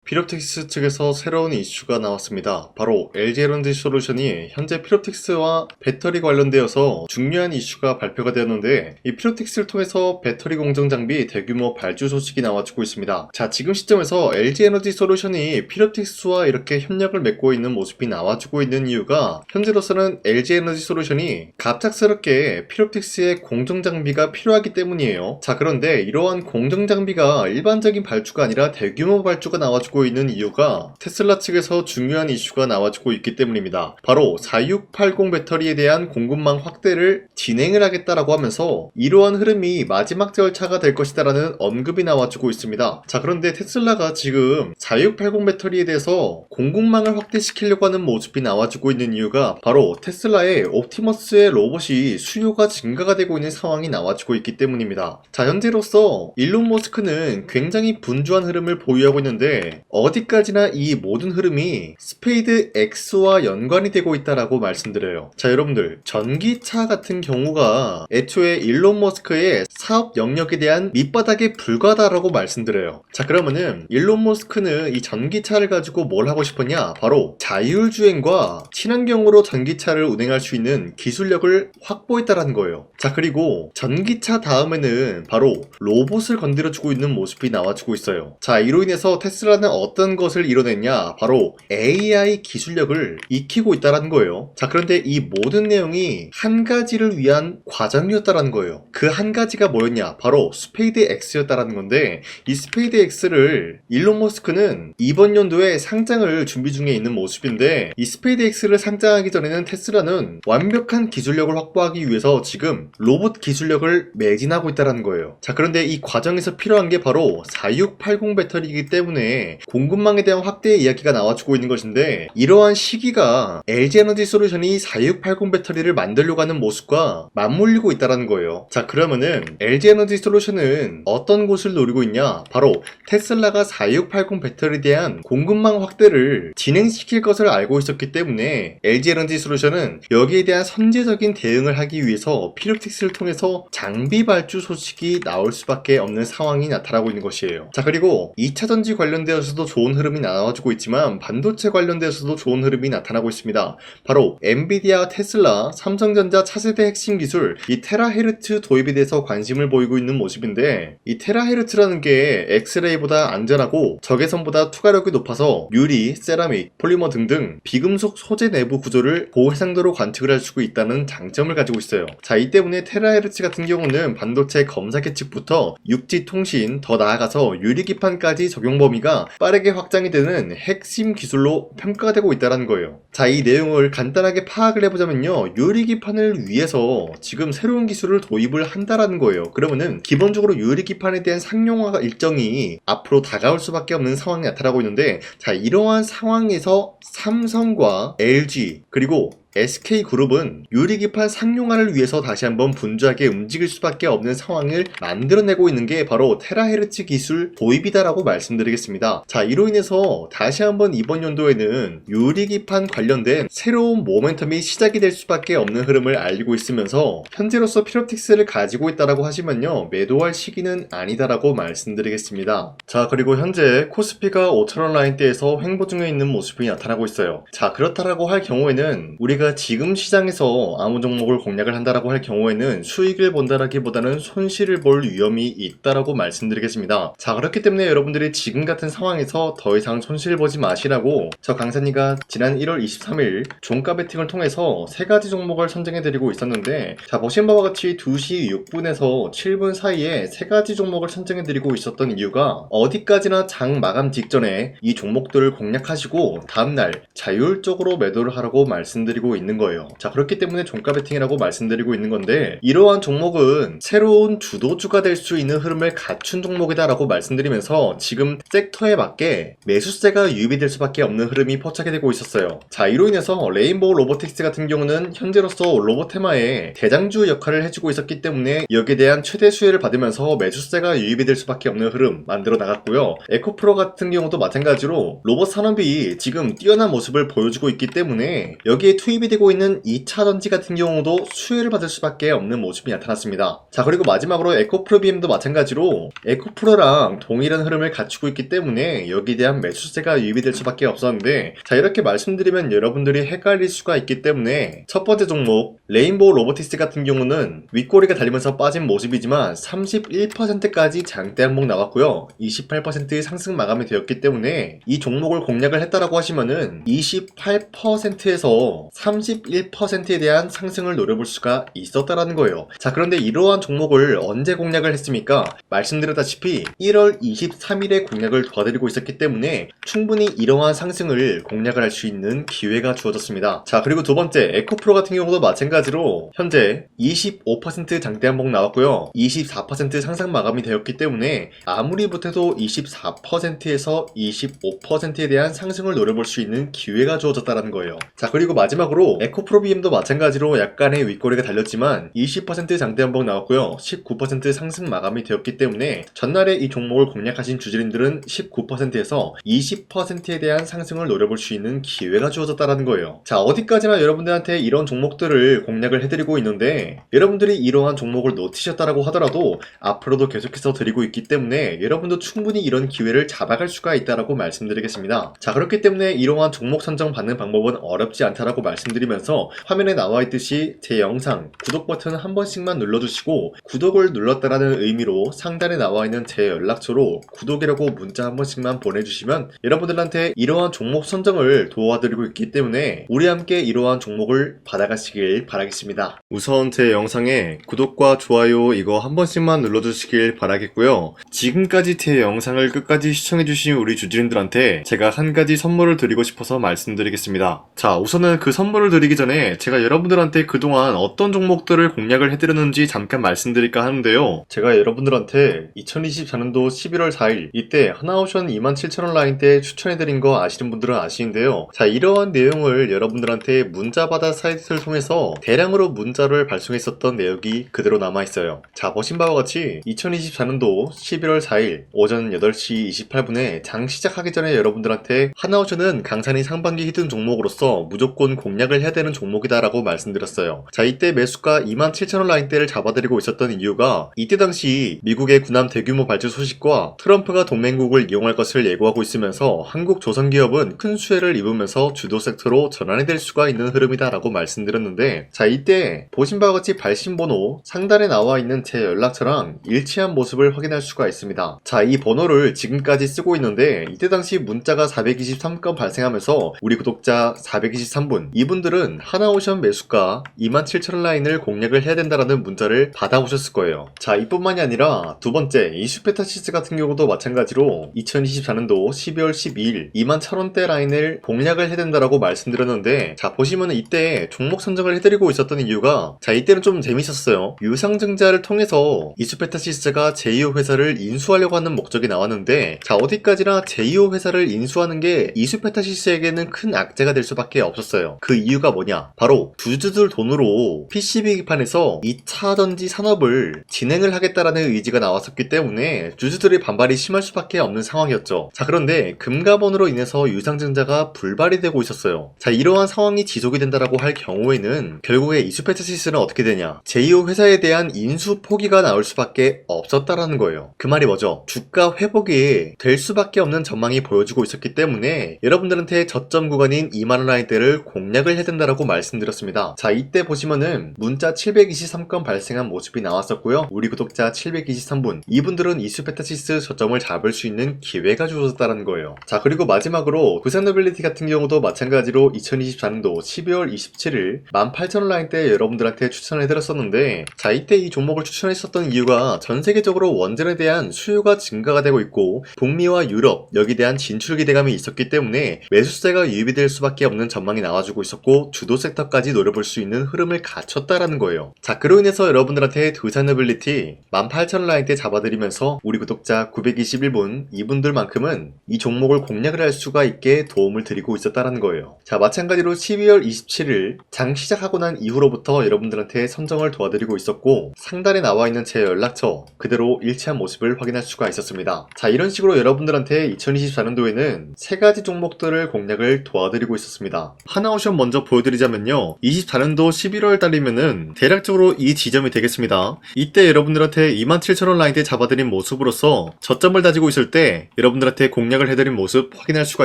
피롭틱스 측에서 새로운 이슈가 나왔습니다. 바로 LG에너지솔루션이 현재 피롭틱스와 배터리 관련되어서 중요한 이슈가 발표가 되었는데, 이 피롭틱스를 통해서 배터리 공정 장비 대규모 발주 소식이 나와주고 있습니다. 자, 지금 시점에서 LG에너지솔루션이 피롭틱스와 이렇게 협력을 맺고 있는 모습이 나와주고 있는 이유가, 현재로서는 LG에너지솔루션이 갑작스럽게 피롭틱스의 공정 장비가 필요하기 때문이에요. 자, 그런데 이러한 공정 장비가 일반적인 발주가 아니라 대규모 발주가 나와주고 있는 이유가 테슬라 측에서 중요한 이슈가 나와주고 있기 때문입니다. 바로 4680 배터리에 대한 공급망 확대를 진행을 하겠다라고 하면서 이러한 흐름이 마지막 절차가 될 것이다라는 언급이 나와주고 있습니다. 자, 그런데 테슬라가 지금 4680 배터리에 대해서 공급망을 확대시키려고 하는 모습이 나와주고 있는 이유가 바로 테슬라의 옵티머스의 로봇이 수요가 증가가 되고 있는 상황이 나와주고 있기 때문입니다. 자, 현재로서 일론 머스크는 굉장히 분주한 흐름을 보유하고 있는데, 어디까지나 이 모든 흐름이 스페이드 X와 연관이 되고 있다라고 말씀드려요. 자, 여러분들, 전기차 같은 경우가 애초에 일론 머스크의 사업 영역에 대한 밑바닥에 불과하다라고 말씀드려요. 자, 그러면은 일론 머스크는 이 전기차를 가지고 뭘 하고 싶었냐? 바로 자율주행과 친환경으로 전기차를 운행할 수 있는 기술력을 확보했다라는 거예요. 자, 그리고 전기차 다음에는 바로 로봇을 건드려주고 있는 모습이 나와주고 있어요. 자, 이로 인해서 테슬라는 어떤 것을 이뤄냈냐? 바로 AI 기술력을 익히고 있다는 거예요. 자, 그런데 이 모든 내용이 한 가지를 위한 과정이었다는 거예요. 그 한 가지가 뭐였냐? 바로 스페이드 X였다는 건데, 이 스페이드 X를 일론 머스크는 이번 연도에 상장을 준비 중에 있는 모습인데, 이 스페이드 X를 상장하기 전에는 테슬라는 완벽한 기술력을 확보하기 위해서 지금 로봇 기술력을 매진하고 있다는 거예요. 자, 그런데 이 과정에서 필요한 게 바로 4680 배터리이기 때문에 공급망에 대한 확대의 이야기가 나와주고 있는 것인데, 이러한 시기가 LG에너지솔루션이 4680 배터리를 만들려고 하는 모습과 맞물리고 있다는 거예요. 자, 그러면은 LG에너지솔루션은 어떤 곳을 노리고 있냐? 바로 테슬라가 4680 배터리에 대한 공급망 확대를 진행시킬 것을 알고 있었기 때문에 LG에너지솔루션은 여기에 대한 선제적인 대응을 하기 위해서 피롭틱스를 통해서 장비 발주 소식이 나올 수밖에 없는 상황이 나타나고 있는 것이에요. 자, 그리고 2차전지 관련되어서도 좋은 흐름이 나와주고 있지만 반도체 관련되어서도 좋은 흐름이 나타나고 있습니다. 바로 엔비디아, 테슬라, 삼성전자 차세대 핵심 기술 이 테라헤르츠 도입에 대해서 관심을 보이고 있는 모습인데, 이 테라헤르츠라는 게 엑스레이보다 안전하고 적외선보다 투과력이 높아서 유리, 세라믹, 폴리머 등등 비금속 소재 내부 구조를 고해상도로 관측을 할 수 있다는 장점을 가지고 있어요. 자, 이 때문에 테라헤르츠 같은 경우는 반도체 검사 계측부터 육지 통신, 더 나아가서 유리기판까지 적용 범위가 빠르게 확장이 되는 핵심 기술로 평가가 되고 있다는 거예요. 자, 이 내용을 간단하게 파악을 해보자면요, 유리기판을 위해서 지금 새로운 기술을 도입을 한다라는 거예요. 그러면은 기본적으로 유리기판에 대한 상용화 일정이 앞으로 다가올 수밖에 없는 상황이 나타나고 있는데, 자, 이러한 상황에서 삼성과 LG 그리고 SK그룹은 유리기판 상용화를 위해서 다시 한번 분주하게 움직일 수밖에 없는 상황을 만들어내고 있는 게 바로 테라헤르츠 기술 도입이다라고 말씀드리겠습니다. 자, 이로 인해서 다시 한번 이번 연도에는 유리기판 관련된 새로운 모멘텀이 시작이 될 수밖에 없는 흐름을 알리고 있으면서 현재로서 피롭틱스를 가지고 있다라고 하시면요, 매도할 시기는 아니다라고 말씀드리겠습니다. 자, 그리고 현재 코스피가 5,000원 라인대에서 횡보 중에 있는 모습이 나타나고 있어요. 자, 그렇다라고 할 경우에는 우리가 지금 시장에서 아무 종목을 공략을 한다라고 할 경우에는 수익을 본다라기보다는 손실을 볼 위험이 있다라고 말씀드리겠습니다. 자, 그렇기 때문에 여러분들이 지금 같은 상황에서 더 이상 손실 보지 마시라고 저 강산이가 지난 1월 23일 종가 베팅을 통해서 3가지 종목을 선정해드리고 있었는데, 자, 보신 바와 같이 2시 6분에서 7분 사이에 3가지 종목을 선정해드리고 있었던 이유가, 어디까지나 장 마감 직전에 이 종목들을 공략하시고 다음날 자율적으로 매도를 하라고 말씀드리고 있는 거예요. 자, 그렇기 때문에 종가 베팅이라고 말씀드리고 있는 건데, 이러한 종목은 새로운 주도주가 될 수 있는 흐름을 갖춘 종목이다 라고 말씀드리면서 지금 섹터에 맞게 매수세가 유입이 될 수밖에 없는 흐름이 포착이 되고 있었어요. 자, 이로 인해서 레인보우 로보틱스 같은 경우는 현재로서 로봇 테마의 대장주 역할을 해주고 있었기 때문에 여기에 대한 최대 수혜를 받으면서 매수세가 유입이 될 수밖에 없는 흐름 만들어 나갔고요. 에코프로 같은 경우도 마찬가지로 로봇 산업이 지금 뛰어난 모습을 보여주고 있기 때문에 여기에 투입 투입이 되고 있는 2차전지 같은 경우도 수혜를 받을 수밖에 없는 모습이 나타났습니다. 자, 그리고 마지막으로 에코프로 BM도 마찬가지로 에코프로랑 동일한 흐름을 갖추고 있기 때문에 여기에 대한 매수세가 유입이 될 수밖에 없었는데, 자, 이렇게 말씀드리면 여러분들이 헷갈릴 수가 있기 때문에 첫 번째 종목 레인보우 로보틱스 같은 경우는 윗꼬리가 달리면서 빠진 모습이지만 31%까지 장대 항목 나왔고요. 28% 상승 마감이 되었기 때문에 이 종목을 공략을 했다라고 하시면은 28%에서 31%에 대한 상승을 노려볼 수가 있었다라는 거예요. 자, 그런데 이러한 종목을 언제 공략을 했습니까? 말씀드렸다시피 1월 23일에 공략을 도와드리고 있었기 때문에 충분히 이러한 상승을 공략을 할 수 있는 기회가 주어졌습니다. 자, 그리고 두 번째 에코프로 같은 경우도 마찬가지로 현재 25% 장대 항목 나왔고요. 24% 상승 마감이 되었기 때문에 아무리 못해도 24%에서 25%에 대한 상승을 노려볼 수 있는 기회가 주어졌다는 거예요. 자, 그리고 마지막으로 에코프로 BM도 마찬가지로 약간의 윗꼬리가 달렸지만 20% 장대 항목 나왔고요. 19% 상승 마감이 되었기 때문에 전날에 이 종목을 공략하신 주주님들은 19%에서 20%에 대한 상승을 노려볼 수 있는 기회가 주어졌다는 거예요. 자, 어디까지나 여러분들한테 이런 종목들을 공략을 해드리고 있는데, 여러분들이 이러한 종목을 놓치셨다라고 하더라도 앞으로도 계속해서 드리고 있기 때문에 여러분도 충분히 이런 기회를 잡아갈 수가 있다라고 말씀드리겠습니다. 자, 그렇기 때문에 이러한 종목 선정 받는 방법은 어렵지 않다라고 말씀드리면서 화면에 나와 있듯이 제 영상 구독 버튼 한 번씩만 눌러주시고, 구독을 눌렀다라는 의미로 상단에 나와 있는 제 연락처로 구독이라고 문자 한 번씩만 보내주시면 여러분들한테 이러한 종목 선정을 도와드리고 있기 때문에 우리 함께 이러한 종목을 받아가시길 바라겠습니다. 우선 제 영상에 구독과 좋아요 이거 한 번씩만 눌러주시길 바라겠고요. 지금까지 제 영상을 끝까지 시청해주신 우리 주주님들한테 제가 한 가지 선물을 드리고 싶어서 말씀드리겠습니다. 자, 우선은 그 선물을 드리기 전에 제가 여러분들한테 그동안 어떤 종목들을 공략을 해드렸는지 잠깐 말씀드릴까 하는데요. 제가 여러분들한테 2024년도 11월 4일 이때 하나오션 27,000원 라인대 추천해드린 거 아시는 분들은 아시는데요. 자, 이러한 내용을 여러분들한테 문자받아 사이트를 통해서 대량으로 문자를 발송했었던 내역이 그대로 남아있어요. 자, 보신 바와 같이 2024년도 11월 4일 오전 8시 28분에 장 시작하기 전에 여러분들한테 하나오션은 강산이 상반기 히든 종목으로서 무조건 공략을 해야 되는 종목이다 라고 말씀드렸어요. 자, 이때 매수가 27,000원 라인대를 잡아드리고 있었던 이유가 이때 당시 미국의 군함 대규모 발주 소식과 트럼프가 동맹국을 이용할 것을 예고하고 있으면서 한국 조선기업은 큰 수혜를 입으면서 주도 섹터로 전환이 될 수가 있는 흐름이다 라고 말씀드렸는데, 자, 이때 보신 바와 같이 발신번호 상단에 나와 있는 제 연락처랑 일치한 모습을 확인할 수가 있습니다. 자, 이 번호를 지금까지 쓰고 있는데 이때 당시 문자가 423건 발생하면서 우리 구독자 423분 이분들은 하나오션 매수가 27,000원 라인을 공략을 해야 된다라는 문자를 받아오셨을 거예요. 자, 이뿐만이 아니라 두 번째 이슈페타시스 같은 경우도 마찬가지로 2024년도 12월 12일 21,000원대 라인을 공략을 해야 된다라고 말씀드렸는데, 자, 보시면 이때 종목 선정을 해드리고 있었던 이유가, 자, 이때는 좀 재밌었어요. 유상증자를 통해서 이슈페타시스가 제2호 회사를 인수하려고 하는 목적이 나왔는데, 자, 어디까지나 제2호 회사를 인수하는 게 이슈페타시스에게는 큰 악재가 될 수밖에 없었어요. 그 이유가 뭐냐? 바로 주주들 돈으로 PCB 기판에서 2차전지 산업을 진행을 하겠다라는 의지가 나왔었기 때문에 주주들의 반발이 심할 수밖에 없는 상황이었죠. 자, 그런데 금가번으로 인해서 유상증자가 불발이 되고 있었어요. 자, 이러한 상황이 지속이 된다라고 할 경우에는 결국에 이슈페타시스는 어떻게 되냐? 제2호 회사에 대한 인수 포기가 나올 수밖에 없었다라는 거예요. 그 말이 뭐죠? 주가 회복이 될 수밖에 없는 전망이 보여지고 있었기 때문에 여러분들한테 저점 구간인 2만원 라인대를 공략을 해야 된다라고 말씀드렸습니다. 자, 이때 보시면은 문자 723건 발생한 모습이 나왔었고요. 우리 구독자 723분 이분들은 이슈페타시스 저점을 잡을 수 있는 기회가 주어졌다는 거예요. 자, 그리고 마지막으로 부산노빌리티 같은 경우도 마찬가지로 2024년도 12월 27일 18,000원 라인대 여러분들한테 추천해드렸었는데, 자, 이때 이 종목을 추천했었던 이유가 전 세계적으로 원전에 대한 수요가 증가가 되고 있고 북미와 유럽 여기에 대한 진출 기대감이 있었기 때문에 매수세가 유입이 될 수밖에 없는 전망이 나와주고 있었고 주도 섹터까지 노려볼 수 있는 흐름을 갖췄다라는 거예요. 자, 그로 인해서 여러분들한테 두산노빌리티 18,000원 라인대 잡아드리면서 우리 구독자 921분 이분들만큼은 이 종목을 공략을 할 수가 있게 도움을 드리고 있었다라는 거예요. 자, 마찬가지로 12월 27일 장 시작하고 난 이후로부터 여러분들한테 선정을 도와드리고 있었고 상단에 나와 있는 제 연락처 그대로 일치한 모습을 확인할 수가 있었습니다. 자, 이런 식으로 여러분들한테 2024년도에는 세 가지 종목들을 공략을 도와드리고 있었습니다. 하나오션 먼저 보여드리자면요. 24년도 11월 달이면은 대략적으로 이 지점이 되겠습니다. 이때 여러분들한테 27,000원 라인대 잡아드린 모습으로서 저점을 다지고 있을 때 여러분들한테 공략을 해드린 모습 확인할 수가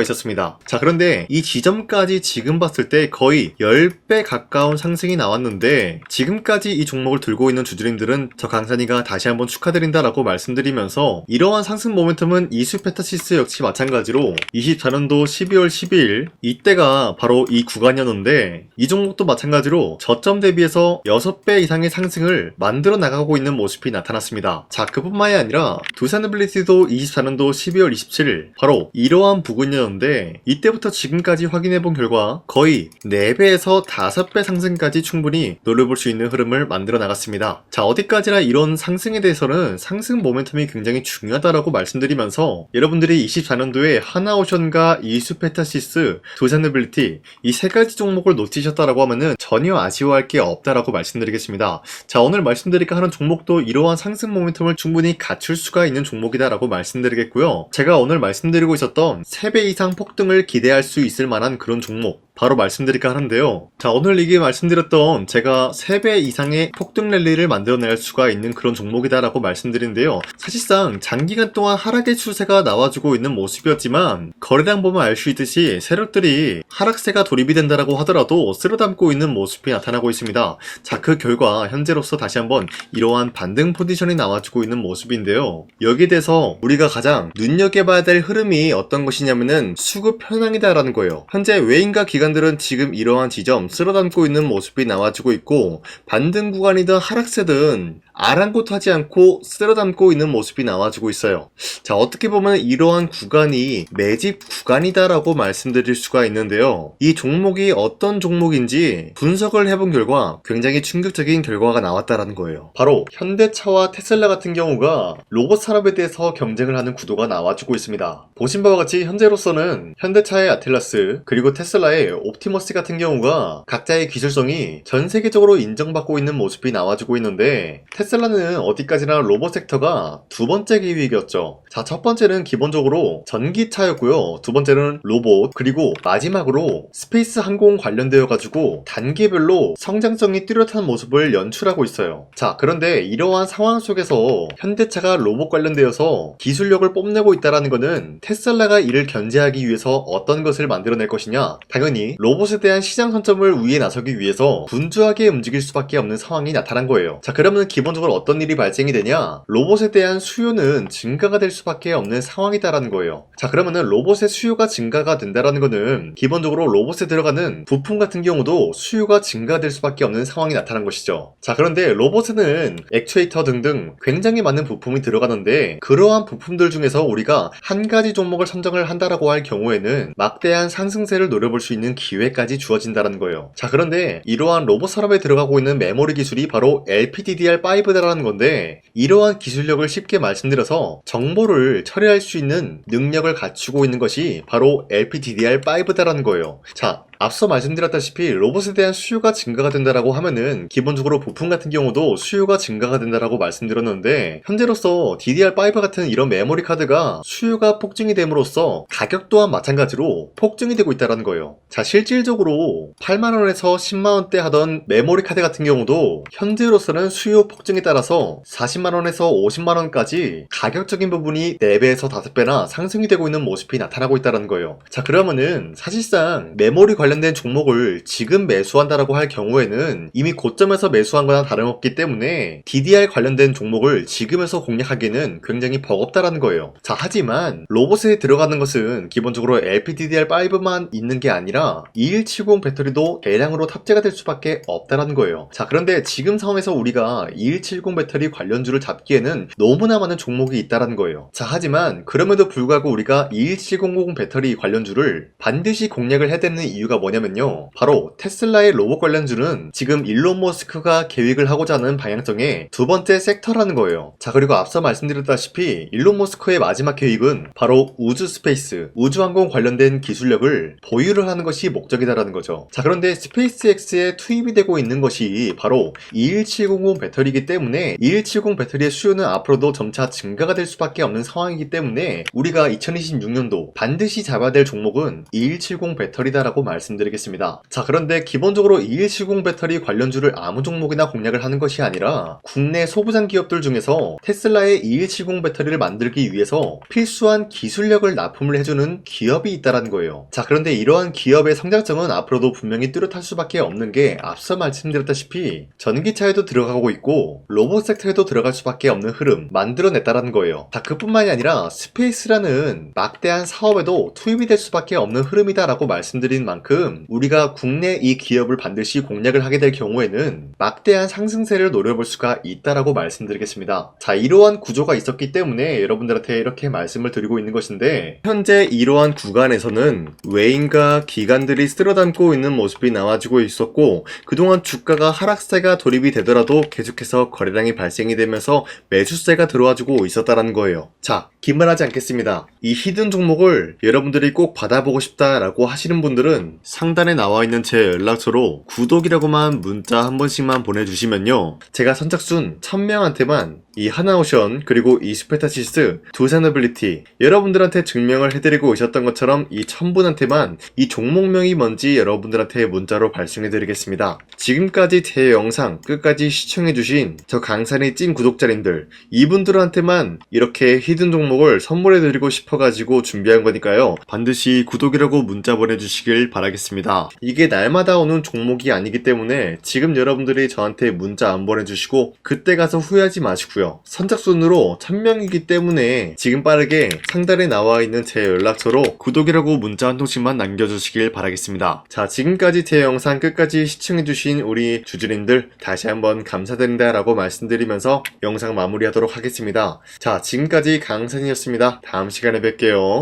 있었습니다. 자, 그런데 이 지점까지 지금 봤을 때 거의 10배 가까운 상승이 나왔는데 지금까지 이 종목을 들고 있는 주주님들은 저 강산이가 다시 한번 축하드린다라고 말씀드리면서 이러한 상승 모멘텀은 이수페타시스 역시 마찬가지로 24년도 12월 12일 이때가 바로 이 구간이었는데 이 종목도 마찬가지로 저점 대비해서 6배 이상의 상승을 만들어 나가고 있는 모습이 나타났습니다. 자, 그뿐만이 아니라 두산에빌리티도 24년도 12월 27일 바로 이러한 부근이었는데 이때부터 지금까지 확인해본 결과 거의 4배에서 5배 상승까지 충분히 노려볼 수 있는 흐름을 만들어 나갔습니다. 자, 어디까지나 이런 상승에 대해서는 상승 모멘텀이 굉장히 중요하다라고 말씀드리면서 여러분들이 24년도에 하나오션과 이수페타시스, 두산에빌리티 이 세 가지 종목을 놓치셨다라고 하면은 전혀 아쉬워할 게 없다라고 말씀드리겠습니다. 자, 오늘 말씀드릴까 하는 종목도 이러한 상승 모멘텀을 충분히 갖출 수가 있는 종목이다라고 말씀드리겠고요. 제가 오늘 말씀드리고 있었던 3배 이상 폭등을 기대할 수 있을 만한 그런 종목 바로 말씀드릴까 하는데요. 자, 오늘 이게 말씀드렸던 제가 3배 이상의 폭등 랠리를 만들어낼 수가 있는 그런 종목이다라고 말씀드린데요. 사실상 장기간 동안 하락의 추세가 나와주고 있는 모습이었지만 거래량 보면 알 수 있듯이 세력들이 하락세가 돌입이 된다라고 하더라도 쓸어담고 있는 모습이 나타나고 있습니다. 자, 그 결과 현재로서 다시 한번 이러한 반등 포지션이 나와주고 있는 모습인데요. 여기에 대해서 우리가 가장 눈여겨봐야 될 흐름이 어떤 것이냐면은 수급 현황이다라는 거예요. 현재 외인과 기관들은 지금 이러한 지점 쓸어담고 있는 모습이 나와주고 있고 반등 구간이든 하락세든 아랑곳하지 않고 쓸어담고 있는 모습이 나와주고 있어요. 자, 어떻게 보면 이러한 구간이 매집 구간이다라고 말씀드릴 수가 있는데요. 이 종목이 어떤 종목인지 분석을 해본 결과 굉장히 충격적인 결과가 나왔다라는 거예요. 바로 현대차와 테슬라 같은 경우가 로봇 산업에 대해서 경쟁을 하는 구도가 나와주고 있습니다. 보신 바와 같이 현재로서는 현대차의 아틀라스 그리고 테슬라의 옵티머스 같은 경우가 각자의 기술성이 전 세계적으로 인정받고 있는 모습이 나와주고 있는데 테슬라는 어디까지나 로봇 섹터가 두 번째 기획이었죠. 자, 첫 번째는 기본적으로 전기차였고요. 두 번째는 로봇, 그리고 마지막으로 스페이스 항공 관련되어 가지고 단계별로 성장성이 뚜렷한 모습을 연출하고 있어요. 자, 그런데 이러한 상황 속에서 현대차가 로봇 관련되어서 기술력을 뽐내고 있다는 것은 테슬라가 이를 견제하기 위해서 어떤 것을 만들어낼 것이냐? 당연히 로봇에 대한 시장 선점을 위해 나서기 위해서 분주하게 움직일 수밖에 없는 상황이 나타난 거예요. 자, 그러면 기본적으로 어떤 일이 발생이 되냐? 로봇에 대한 수요는 증가가 될 수밖에 없는 상황이다라는 거예요. 자, 그러면은 로봇의 수요가 증가가 된다라는 거는 기본적으로 로봇에 들어가는 부품 같은 경우도 수요가 증가될 수밖에 없는 상황이 나타난 것이죠. 자, 그런데 로봇에는 액추에이터 등등 굉장히 많은 부품이 들어가는데 그러한 부품들 중에서 우리가 한 가지 종목을 선정을 한다라고 할 경우에는 막대한 상승세를 노려볼 수 있는 기회까지 주어진다는 거예요. 자, 그런데 이러한 로봇 산업에 들어가고 있는 메모리 기술이 바로 LPDDR5다라는 건데 이러한 기술력을 쉽게 말씀드려서 정보를 처리할 수 있는 능력을 갖추고 있는 것이 바로 LPDDR5다라는 거예요. 자, 앞서 말씀드렸다시피 로봇에 대한 수요가 증가가 된다라고 하면은 기본적으로 부품 같은 경우도 수요가 증가가 된다라고 말씀드렸는데 현재로서 DDR5 같은 이런 메모리 카드가 수요가 폭증이 됨으로써 가격 또한 마찬가지로 폭증이 되고 있다는 거예요. 자, 실질적으로 8만원에서 10만원대 하던 메모리 카드 같은 경우도 현재로서는 수요 폭증에 따라서 40만원에서 50만원까지 가격적인 부분이 4배에서 5배나 상승이 되고 있는 모습이 나타나고 있다는 거예요. 자, 그러면은 사실상 메모리 관련된 종목을 지금 매수한다라고 할 경우에는 이미 고점에서 매수한 거나 다름없기 때문에 DDR 관련된 종목을 지금에서 공략하기는 굉장히 버겁다라는 거예요. 자, 하지만 로봇에 들어가는 것은 기본적으로 LPDDR5만 있는 게 아니라 2170 배터리도 대량으로 탑재가 될 수밖에 없다라는 거예요. 자, 그런데 지금 상황에서 우리가 2170 배터리 관련주를 잡기에는 너무나 많은 종목이 있다라는 거예요. 자, 하지만 그럼에도 불구하고 우리가 21700 배터리 관련주를 반드시 공략을 해야 되는 이유가 뭐냐면요, 바로 테슬라의 로봇 관련주는 지금 일론 머스크가 계획을 하고자 하는 방향성의 두 번째 섹터라는 거예요. 자, 그리고 앞서 말씀드렸다시피 일론 머스크의 마지막 계획은 바로 우주 스페이스, 우주항공 관련된 기술력을 보유를 하는 것이 목적이다라는 거죠. 자, 그런데 스페이스X에 투입이 되고 있는 것이 바로 21700 배터리이기 때문에 21770 배터리의 수요는 앞으로도 점차 증가가 될 수밖에 없는 상황이기 때문에 우리가 2026년도 반드시 잡아야 될 종목은 2170 배터리다라고 말씀드립니다. 말씀드리겠습니다. 자, 그런데 기본적으로 2170 배터리 관련주를 아무 종목이나 공략을 하는 것이 아니라 국내 소부장 기업들 중에서 테슬라의 2170 배터리를 만들기 위해서 필수한 기술력을 납품을 해주는 기업이 있다는 거예요. 자, 그런데 이러한 기업의 성장성은 앞으로도 분명히 뚜렷할 수밖에 없는 게 앞서 말씀드렸다시피 전기차에도 들어가고 있고 로봇 섹터에도 들어갈 수밖에 없는 흐름 만들어냈다는 거예요. 자, 그뿐만이 아니라 스페이스라는 막대한 사업에도 투입이 될 수밖에 없는 흐름이다라고 말씀드린 만큼 우리가 국내 이 기업을 반드시 공략을 하게 될 경우에는 막대한 상승세를 노려볼 수가 있다라고 말씀드리겠습니다. 자, 이러한 구조가 있었기 때문에 여러분들한테 이렇게 말씀을 드리고 있는 것인데, 현재 이러한 구간에서는 외인과 기관들이 쓸어담고 있는 모습이 나와지고 있었고, 그동안 주가가 하락세가 돌입이 되더라도 계속해서 거래량이 발생이 되면서 매수세가 들어와주고 있었다는 거예요. 자, 긴말하지 않겠습니다. 이 히든 종목을 여러분들이 꼭 받아보고 싶다라고 하시는 분들은 상단에 나와 있는 제 연락처로 구독이라고만 문자 한 번씩만 보내주시면요, 제가 선착순 1000명한테만 이 하나오션 그리고 이 스페타시스 두산어빌리티 여러분들한테 증명을 해드리고 있었던 것처럼 이 1000분한테만 이 종목명이 뭔지 여러분들한테 문자로 발송해드리겠습니다. 지금까지 제 영상 끝까지 시청해주신 저 강산의 찐 구독자님들, 이분들한테만 이렇게 히든 종목을 선물해드리고 싶어가지고 준비한 거니까요, 반드시 구독이라고 문자 보내주시길 바라겠습니다. 이게 날마다 오는 종목이 아니기 때문에 지금 여러분들이 저한테 문자 안 보내주시고 그때 가서 후회하지 마시고요, 선착순으로 1000명이기 때문에 지금 빠르게 상단에 나와 있는 제 연락처로 구독이라고 문자 한 통씩만 남겨주시길 바라겠습니다. 자, 지금까지 제 영상 끝까지 시청해주신 우리 주주님들 다시 한번 감사드린다 라고 말씀드리면서 영상 마무리하도록 하겠습니다. 자, 지금까지 강산이었습니다. 다음 시간에 뵐게요.